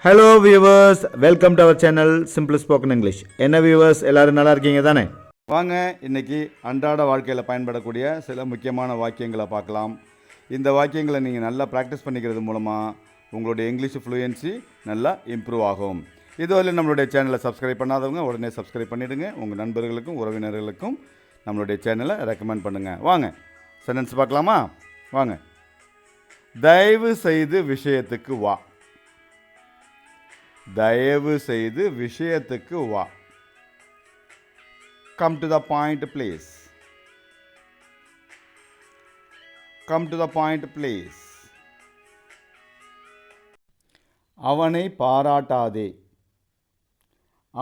Hello viewers, welcome to our channel simple spoken English. என்ன viewers, எல்லோரும் நல்லா இருக்கீங்க தானே? வாங்க, இன்றைக்கி அன்றாட வாழ்க்கையில் பயன்படக்கூடிய சில முக்கியமான வாக்கியங்களை பார்க்கலாம். இந்த வாக்கியங்களை நீங்கள் நல்லா ப்ராக்டிஸ் பண்ணிக்கிறது மூலமாக உங்களுடைய இங்கிலீஷ் ஃப்ளூயன்சி நல்லா இம்ப்ரூவ் ஆகும். இதுவரை நம்மளுடைய சேனலை சப்ஸ்கிரைப் பண்ணாதவங்க உடனே சப்ஸ்கிரைப் பண்ணிவிடுங்க. உங்கள் நண்பர்களுக்கும் உறவினர்களுக்கும் நம்மளுடைய சேனலை ரெக்கமெண்ட் பண்ணுங்கள். வாங்க சென்டென்ஸ் பார்க்கலாமா? வாங்க. தயவு செய்து விஷயத்துக்கு வா. தயவு செய்து விஷயத்துக்கு வா. Come to the point, please. Come to the point, please. அவனை பாராட்டாதே,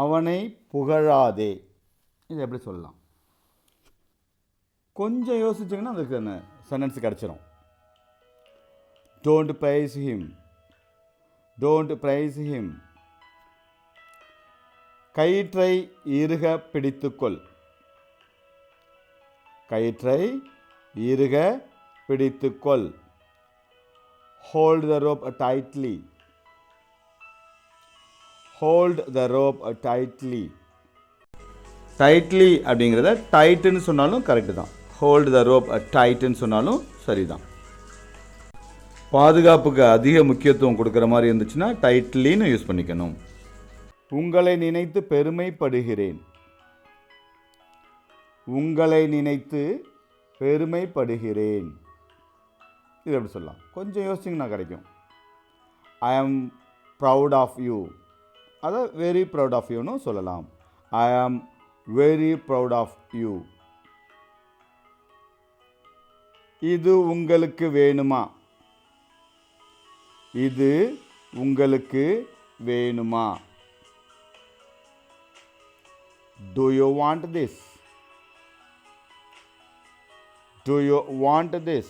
அவனை புகழாதே. இது எப்படி சொல்லலாம்? கொஞ்சம் யோசிச்சிங்கன்னா அதுக்கு சென்டென்ஸ் கிடச்சிரும். Don't praise him. Don't praise him. கயிற்றை இறுக பிடித்துக்கொள். கயிற்றை இறுக பிடித்துக்கொள். Hold the rope tightly. Hold the rope tightly. tightly அப்படிங்கிறத டைட்டுன்னு சொன்னாலும் கரெக்டு தான். Hold the rope tightன்னு சொன்னாலும் சரிதான். பாதுகாப்புக்கு அதிக முக்கியத்துவம் கொடுக்குற மாதிரி இருந்துச்சுன்னா டைட்லின்னு யூஸ் பண்ணிக்கணும். உங்களை நினைத்து பெருமைப்படுகிறேன். உங்களை நினைத்து பெருமைப்படுகிறேன். இது எப்படி சொல்லலாம்? கொஞ்சம் யோசிச்சிங்கன்னா கிடைக்கும். ஐ ஆம் ப்ரவுட் ஆஃப் யூ. அதை வெரி ப்ரவுட் ஆஃப் யூன்னு சொல்லலாம். ஐ am very proud of you. இது உங்களுக்கு வேணுமா? இது உங்களுக்கு வேணுமா? Do you want this? Do you want this?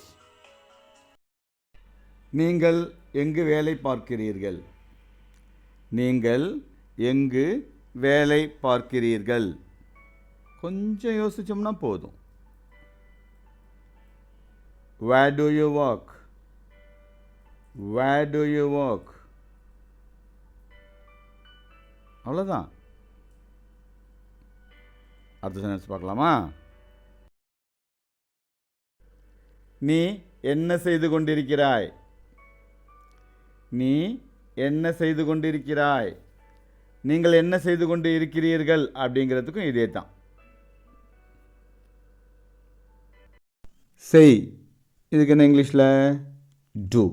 நீங்கள் எங்கு வேலை பார்க்கிறீர்கள்? நீங்கள் எங்கு வேலை பார்க்கிறீர்கள்? கொஞ்சம் யோசிச்சோம்னா போதும். Where do you work? Where do you work? அவ்வளோதான். அடுத்த சென்டென்ஸ் பார்க்கலாமா? நீ என்ன செய்து கொண்டிருக்கிறாய்? நீ என்ன செய்து கொண்டிருக்கிறாய்? நீங்கள் என்ன செய்து கொண்டு இருக்கிறீர்கள் அப்படிங்கிறதுக்கும் இதே தான். செய், இதுக்கு என்ன இங்கிலீஷில்? டூ.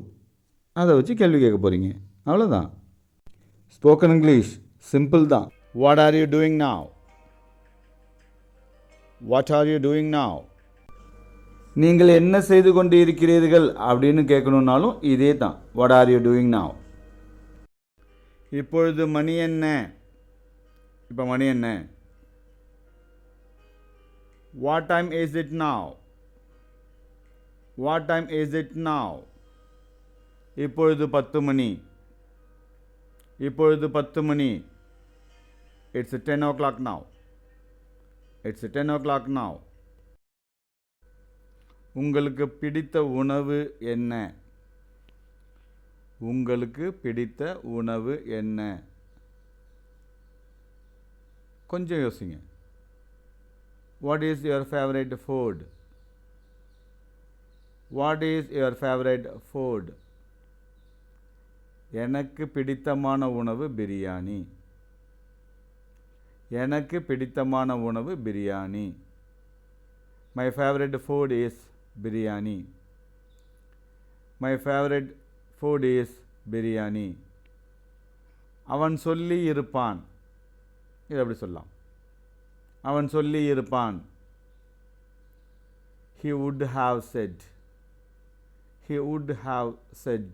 அதை வச்சு கேள்வி கேட்க போகிறீங்க. அவ்வளோதான். ஸ்போக்கன் இங்கிலீஷ் சிம்பிள் தான். What are you doing now? What are you doing now? நீங்கள் என்ன செய்து கொண்டு இருக்கிறீர்கள் அப்படின்னு கேட்கணுன்னாலும் இதே தான். What are you doing now? இப்பொழுது மணி என்ன? இப்போ மணி என்ன? What time is it now? What time is it now? இப்பொழுது 10 மணி. இப்பொழுது 10 மணி. It's 10 o'clock now. It's 10 o'clock now. உங்களுக்கு பிடித்த உணவு என்ன? உங்களுக்கு பிடித்த உணவு என்ன? கொஞ்சம் யோசிங்க. What is your favorite food? What is your favorite food? எனக்கு பிடித்தமான உணவு பிரியாணி. எனக்கு பிடித்தமான உணவு biryani. My favorite food is biryani. My favorite food is biryani. அவன் சொல்லி இருப்பான். இது எப்படி சொல்லலாம்? அவன் சொல்லி இருப்பான். He would have said. He would have said.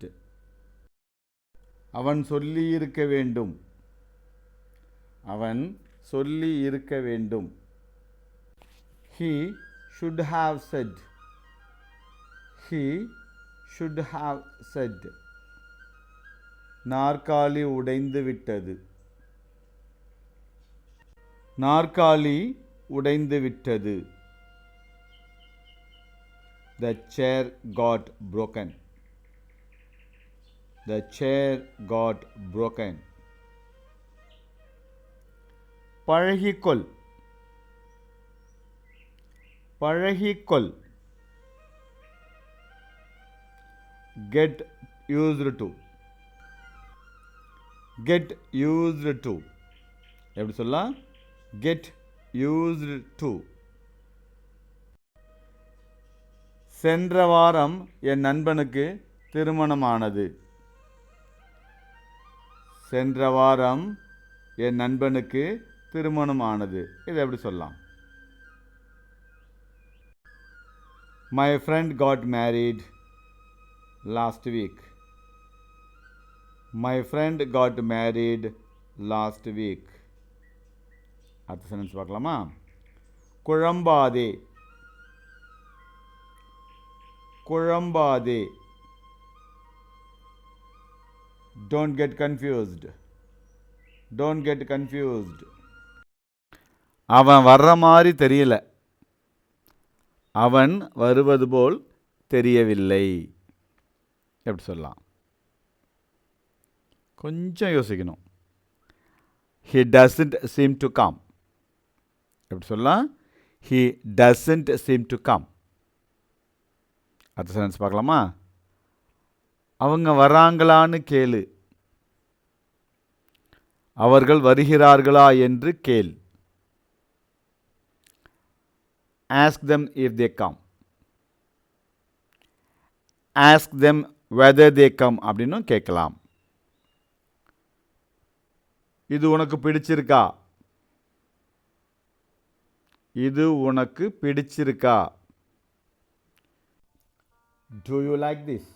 அவன் சொல்லி இருக்க வேண்டும். அவன் சொல்லி இருக்க வேண்டும். He should have said. He should have said. நாற்காலி உடைந்து விட்டது. நாற்காலி உடைந்து விட்டது. The chair got broken. The chair got broken. பழகிக்கொள் பழகிக்கொள். Get used to. Get used to. எப்படி சொல்லலாம்? Get used to. சென்ற வாரம் என் நண்பனுக்கு திருமணமானது. சென்ற வாரம் என் நண்பனுக்கு திருமணமானது. இதை எப்படி சொல்லலாம்? My friend got married last week. My friend got married last week. அடுத்த சென்டென்ஸ் பார்க்கலாமா? குழம்பாதே குழம்பாதே. Don't get confused. Don't get confused. அவன் வர்ற மாதிரி தெரியல. அவன் வருவது போல் தெரியவில்லை. எப்படி சொல்லலாம்? கொஞ்சம் யோசிக்கணும். He doesn't seem to come. எப்படி சொல்லலாம்? He doesn't seem to come. அடுத்த சென்டென்ஸ் பார்க்கலாமா? அவங்க வராங்களான்னு கேளு. அவர்கள் வருகிறார்களா என்று கேள். Ask them if they come. Ask them whether they come அப்படின்னு கேட்கலாம். இது உனக்கு பிடிச்சிருக்கா? இது உனக்கு பிடிச்சிருக்கா? Do you like this?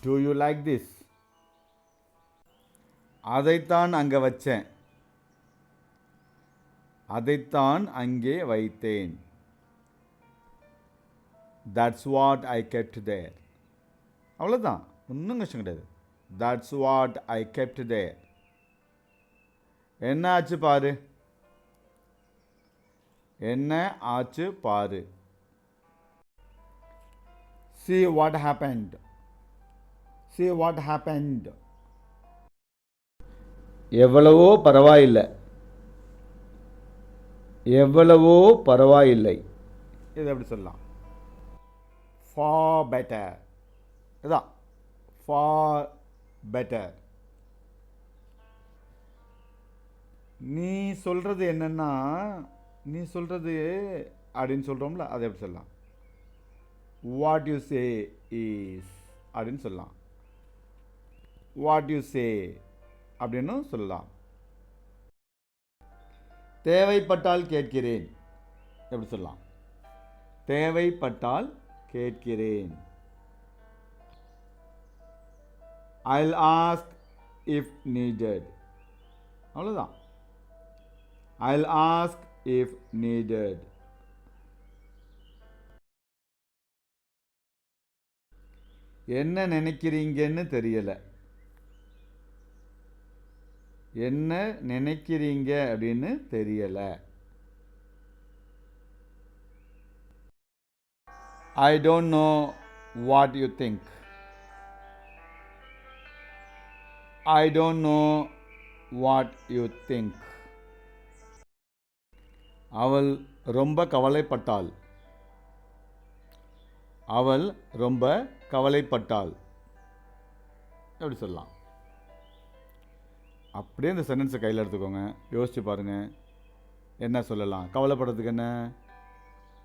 Do you like this? அதைத்தான் அங்கே வச்சேன். அதைத்தான் அங்கே வைத்தேன். That's what I kept there. அவ்வளோதான், ஒன்றும் கஷ்டம் கிடையாது. That's what I kept there. என்ன ஆச்சு பாரு. என்ன ஆச்சு பாரு. See what happened. See what happened. எவ்வளவோ பரவாயில்லை. எவ்வளவோ பரவாயில்லை. இது எப்படி சொல்லலாம்? Far better. இதான் far better. நீ சொல்கிறது என்னன்னா, நீ சொல்கிறது அப்படின்னு சொல்கிறோம்ல, அதை எப்படி சொல்லலாம்? What you say is அப்படின்னு சொல்லலாம். What you say அப்படின்னு சொல்லலாம். தேவைப்பட்டால் கேட்கிறேன். எப்படி சொல்லலாம்? தேவைப்பட்டால் கேட்கிறேன். I'll ask if needed. அவ்வளோதான். I'll ask if needed. என்ன நினைக்கிறீங்கன்னு தெரியல. என்ன நினைக்கிறீங்க அப்படின்னு தெரியல. I don't know what you think. I don't know what you think. அவள் ரொம்ப கவலைப்பட்டாள். அவள் ரொம்ப கவலைப்பட்டாள். எப்படி சொல்லலாம்? அப்படியே இந்த சென்டென்ஸை கையில் எடுத்துக்கோங்க, யோசிச்சு பாருங்கள். என்ன சொல்லலாம்? கவலைப்படுறதுக்கு என்ன?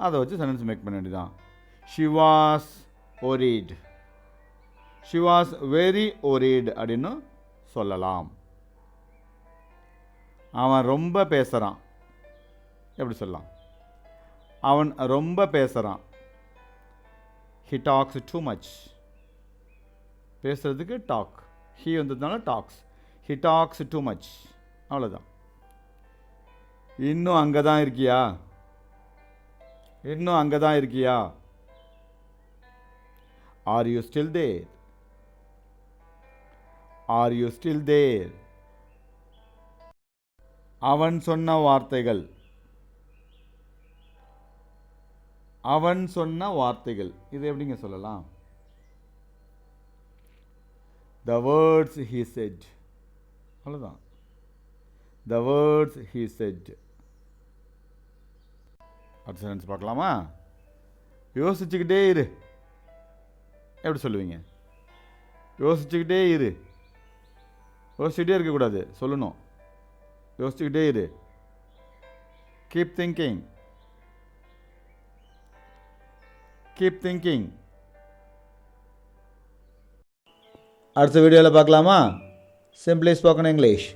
அதை வச்சு சென்டென்ஸ் மேக் பண்ண வேண்டியதான். She was worried. She was very worried அப்படின்னு சொல்லலாம். அவன் ரொம்ப பேசுகிறான். எப்படி சொல்லலாம்? அவன் ரொம்ப பேசுகிறான். He talks too much. பேசுறதுக்கு டாக். He வந்ததுனால tax. He talks too much. அவ்வளோதான். இன்னும் அங்கே தான் இருக்கியா? இன்னும் அங்கே தான் இருக்கியா? Are you still there? Are you still there? அவன் சொன்ன வார்த்தைகள். அவன் சொன்ன வார்த்தைகள். இது எப்படிங்க சொல்லலாம்? The words he said. அவ்வளோதான். The words he said. அடுத்த சென்டென்ஸ் பார்க்கலாமா? யோசிச்சுக்கிட்டே இரு. எப்படி சொல்லுவீங்க? யோசிச்சுக்கிட்டே இரு. யோசிச்சுக்கிட்டே இருக்கக்கூடாது, சொல்லணும். யோசிச்சுக்கிட்டே இரு. Keep thinking. Keep thinking. அடுத்த வீடியோவில் பார்க்கலாமா? Simply spoken English.